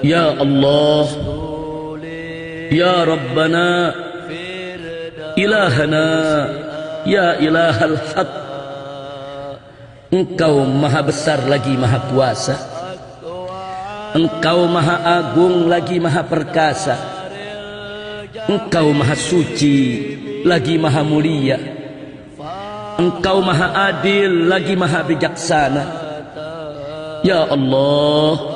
Ya Allah, Ya Rabbana, Ilahana, Ya Ilahal Haq. Engkau maha besar lagi maha kuasa, Engkau maha agung lagi maha perkasa, Engkau maha suci lagi maha mulia, Engkau maha adil lagi maha bijaksana. Ya Allah,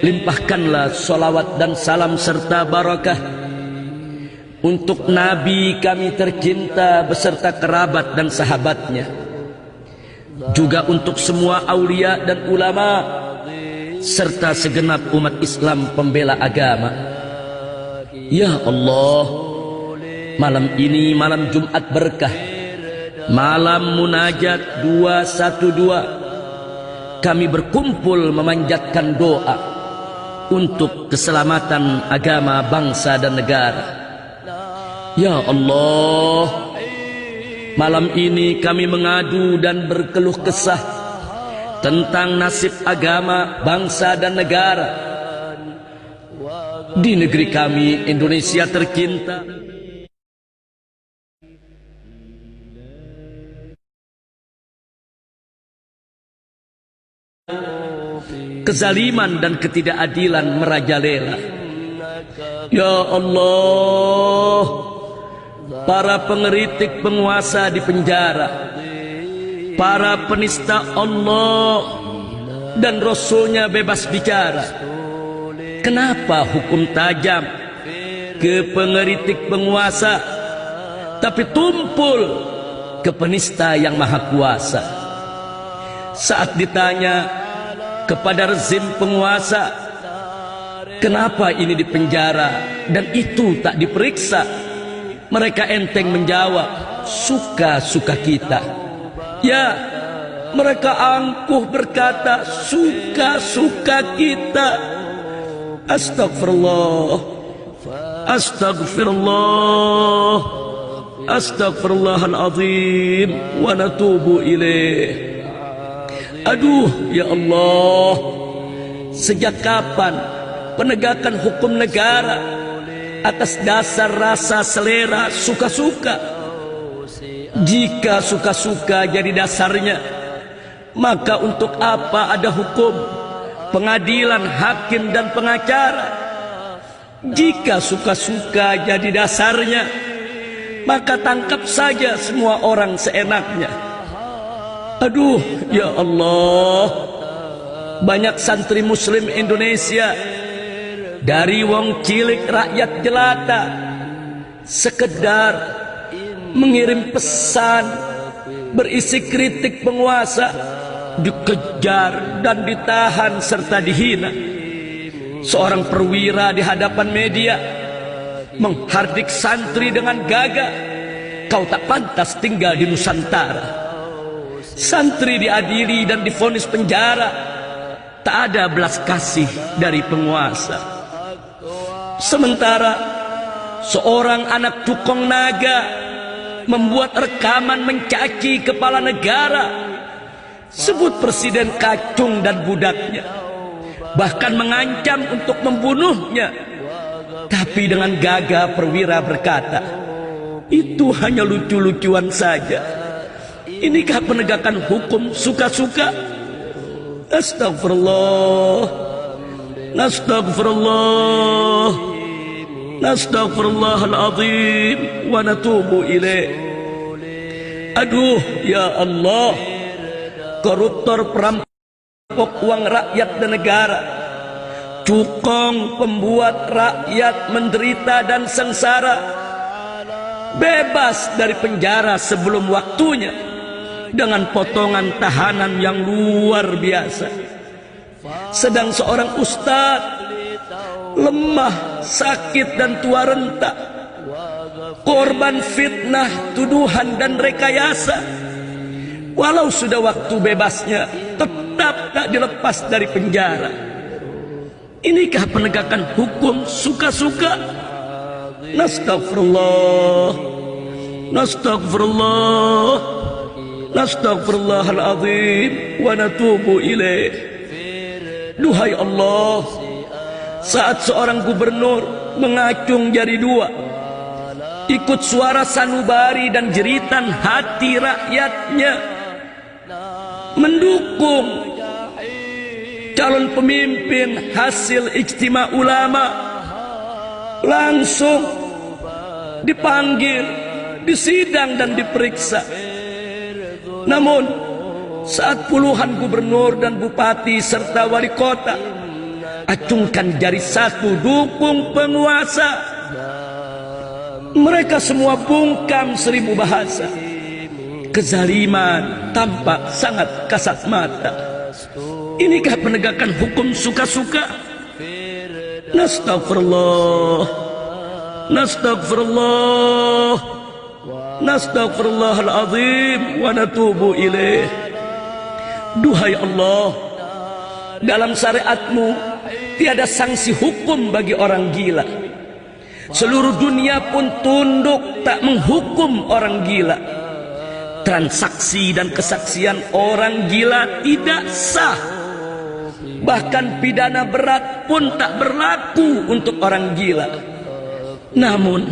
limpahkanlah salawat dan salam serta barakah untuk Nabi kami tercinta beserta kerabat dan sahabatnya, juga untuk semua aulia dan ulama serta segenap umat Islam pembela agama. Ya Allah, malam ini malam Jumat berkah, malam munajat 212, kami berkumpul memanjatkan doa untuk keselamatan agama, bangsa dan negara. Ya Allah, malam ini kami mengadu dan berkeluh kesah tentang nasib agama, bangsa dan negara di negeri kami Indonesia tercinta. Kezaliman dan ketidakadilan merajalela. Ya Allah, para pengeritik penguasa di penjara, para penista Allah dan Rasulnya bebas bicara. Kenapa hukum tajam ke pengeritik penguasa, tapi tumpul ke penista yang maha kuasa? Saat ditanya kepada rezim penguasa, kenapa ini dipenjara dan itu tak diperiksa, mereka enteng menjawab, suka-suka kita. Ya, mereka angkuh berkata, suka-suka kita. Astagfirullah, astagfirullah, astagfirullahaladzim, wa natubu ilaih. Aduh, ya Allah, sejak kapan penegakan hukum negara atas dasar rasa selera suka-suka? Jika suka-suka jadi dasarnya, maka untuk apa ada hukum, pengadilan, hakim dan pengacara? Jika suka-suka jadi dasarnya, maka tangkap saja semua orang seenaknya. Aduh, ya Allah, banyak santri muslim Indonesia, dari wong cilik rakyat jelata, sekedar mengirim pesan berisi kritik penguasa, dikejar dan ditahan serta dihina. Seorang perwira di hadapan media menghardik santri dengan gagah, kau tak pantas tinggal di Nusantara. Santri diadili dan divonis penjara, tak ada belas kasih dari penguasa. Sementara seorang anak cukong naga membuat rekaman mencaci kepala negara, sebut presiden kacung dan budaknya, bahkan mengancam untuk membunuhnya. Tapi dengan gagah perwira berkata, itu hanya lucu-lucuan saja. Inikah penegakan hukum suka-suka? Astagfirullah, astagfirullah, astagfirullahaladzim, wa natubu ilaih. Aduh, ya Allah, koruptor perampok uang rakyat dan negara, cukong pembuat rakyat menderita dan sengsara, bebas dari penjara sebelum waktunya dengan potongan tahanan yang luar biasa. Sedang seorang ustadz lemah, sakit dan tua renta, korban fitnah, tuduhan dan rekayasa, walau sudah waktu bebasnya tetap tak dilepas dari penjara. Inikah penegakan hukum suka-suka? Nastagfirullah, nastagfirullah, nastagfirullahaladzim, wa natubu ilaih. Duhai Allah, saat seorang gubernur mengacung jari dua, ikut suara sanubari dan jeritan hati rakyatnya, mendukung calon pemimpin hasil ijtima ulama, langsung dipanggil, disidang dan diperiksa. Namun saat puluhan gubernur dan bupati serta wali kota acungkan jari satu dukung penguasa, mereka semua bungkam seribu bahasa. Kezaliman tampak sangat kasat mata. Inikah penegakan hukum suka-suka? Nastagfirullah, nastagfirullah, nastagfirullahaladzim wa natubu ilaih. Duhai Allah, dalam syariatmu tiada sanksi hukum bagi orang gila. Seluruh dunia pun tunduk tak menghukum orang gila. Transaksi dan kesaksian orang gila tidak sah. Bahkan pidana berat pun tak berlaku untuk orang gila. Namun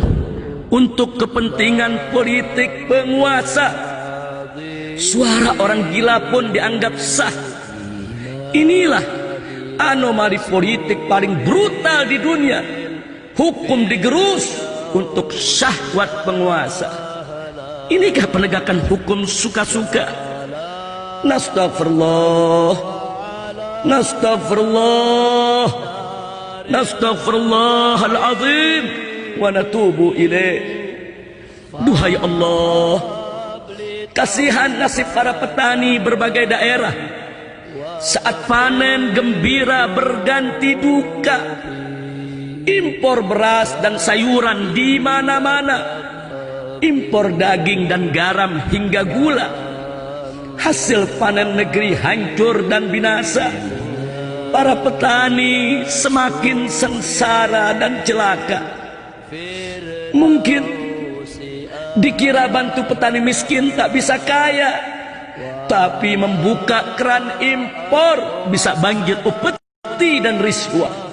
untuk kepentingan politik penguasa, suara orang gila pun dianggap sah. Inilah anomali politik paling brutal di dunia. Hukum digerus untuk syahwat penguasa. Inikah penegakan hukum suka-suka? Nastagfirullah, nastagfirullah, nastagfirullahaladzim wa natubu ilaih. Duhai Allah, kasihan nasib para petani berbagai daerah. Saat panen gembira berganti duka. Impor beras dan sayuran di mana-mana. Impor daging dan garam hingga gula. Hasil panen negeri hancur dan binasa. Para petani semakin sengsara dan celaka. Mungkin dikira bantu petani miskin tak bisa kaya, tapi membuka keran impor bisa banjir upeti dan riswah.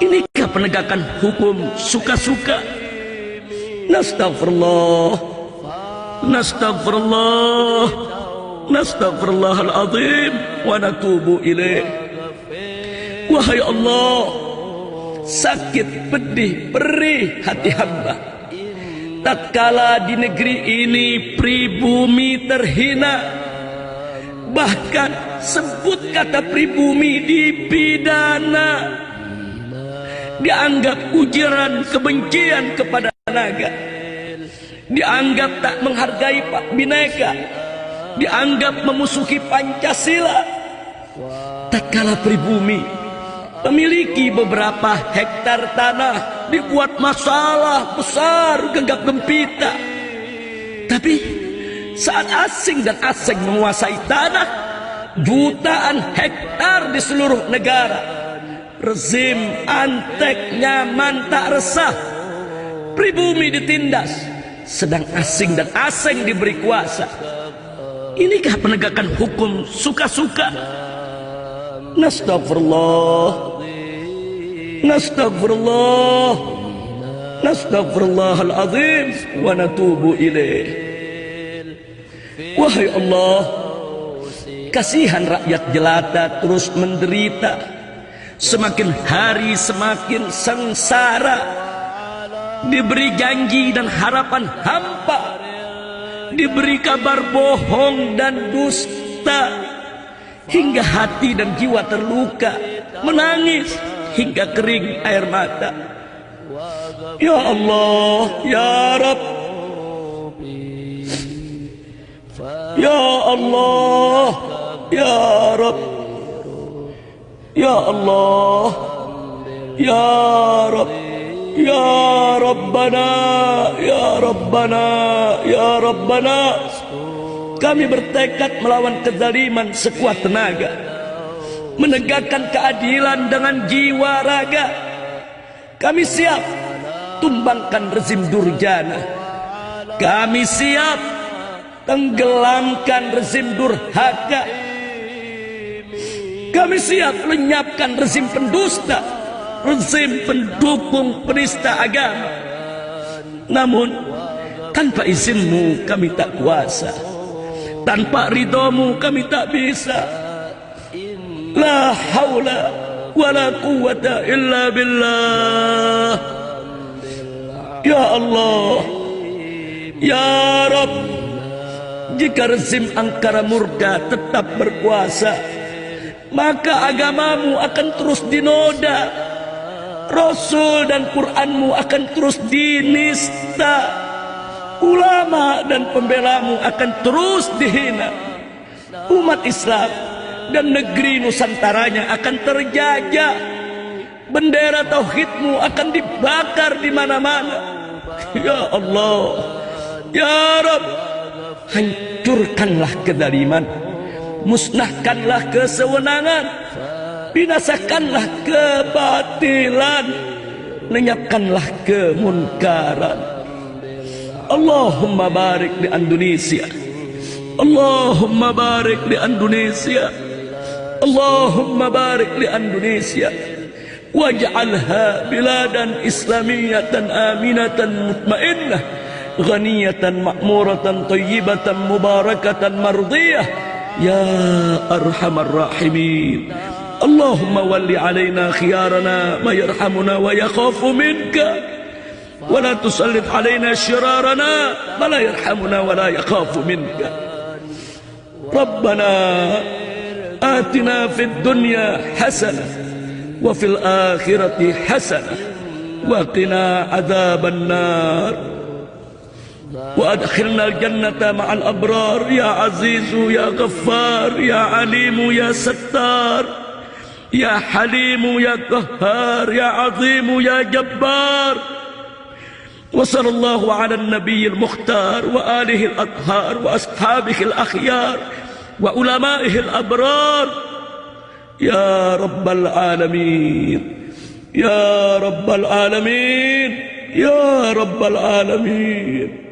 Inikah penegakan hukum suka-suka? Nastagfirullah, nastagfirullah, nastagfirullahaladzim wa natubu ilaih. Wahai Allah, sakit pedih perih hati hamba tatkala di negeri ini pribumi terhina. Bahkan sebut kata pribumi dipidana, dianggap ujaran kebencian kepada naga, dianggap tak menghargai Pak Bhinneka, dianggap memusuhi Pancasila. Tatkala pribumi memiliki beberapa hektar tanah dibuat masalah besar genggam gempita. Tapi saat asing dan asing menguasai tanah jutaan hektar di seluruh negara, rezim antek nyaman tak resah, pribumi ditindas, sedang asing dan asing diberi kuasa. Inikah penegakan hukum suka-suka? Nastagfirullah, nastagfirullah, nastagfirullahaladzim wa natubu ilaih. Wahai Allah, kasihan rakyat jelata terus menderita, semakin hari semakin sengsara, diberi janji dan harapan hampa, diberi kabar bohong dan dusta, hingga hati dan jiwa terluka, menangis hingga kering air mata. Ya Allah, ya Rabb, ya Allah, ya Rabb, ya Allah, ya Rabb, ya Rabbana, ya Rabbana, ya Rabbana. Kami bertekad melawan kezaliman sekuat tenaga, menegakkan keadilan dengan jiwa raga. Kami siap tumbangkan rezim durjana, kami siap tenggelamkan rezim durhaka, kami siap lenyapkan rezim pendusta, rezim pendukung penista agama. Namun tanpa izinmu kami tak kuasa, tanpa ridhamu kami tak bisa. La haula wala quwwata illa billah. Ya Allah, ya Rabb, jika rezim angkara murka tetap berkuasa, maka agamamu akan terus dinoda, Rasul dan Qur'anmu akan terus dinista, ulama dan pembelamu akan terus dihina, umat Islam dan negeri Nusantaranya akan terjajah, bendera tauhidmu akan dibakar di mana-mana. Ya Allah, ya Rabb, hancurkanlah kedaliman, musnahkanlah kesewenangan, binasakanlah kebatilan, lenyapkanlah kemunkaran. Allahumma barik di Indonesia, Allahumma barik di Indonesia, Allahumma barik di Indonesia, waj'alha biladan islamiyatan aminatan mutmainnah ghaniyatan ma'muratan tayyibatan mubarakatan mardiyah ya arhamar rahimin. Allahumma walli alaina khiyarana ma yarhamuna wa yakhafu minka wa la tusallit alaina syirarana ma la yarhamuna wa la yakhafu minka. Rabbana atina fid dunya hasanah wa fil akhirati hasanah wa qina adzaban nar wa adkhilna al jannata ma'al abrar ya azizu ya ghaffar ya alimu ya sattar ya halimu ya qahhar ya azimu ya jabbar. Wa sallallahu ala an-nabiyil mukhtar wa alihi al-athhar wa ashabihi al-akhyar wa ulama'ihi al-abrar. Ya Rabbal Alamin, Ya Rabbal Alamin, Ya Rabbal Alamin.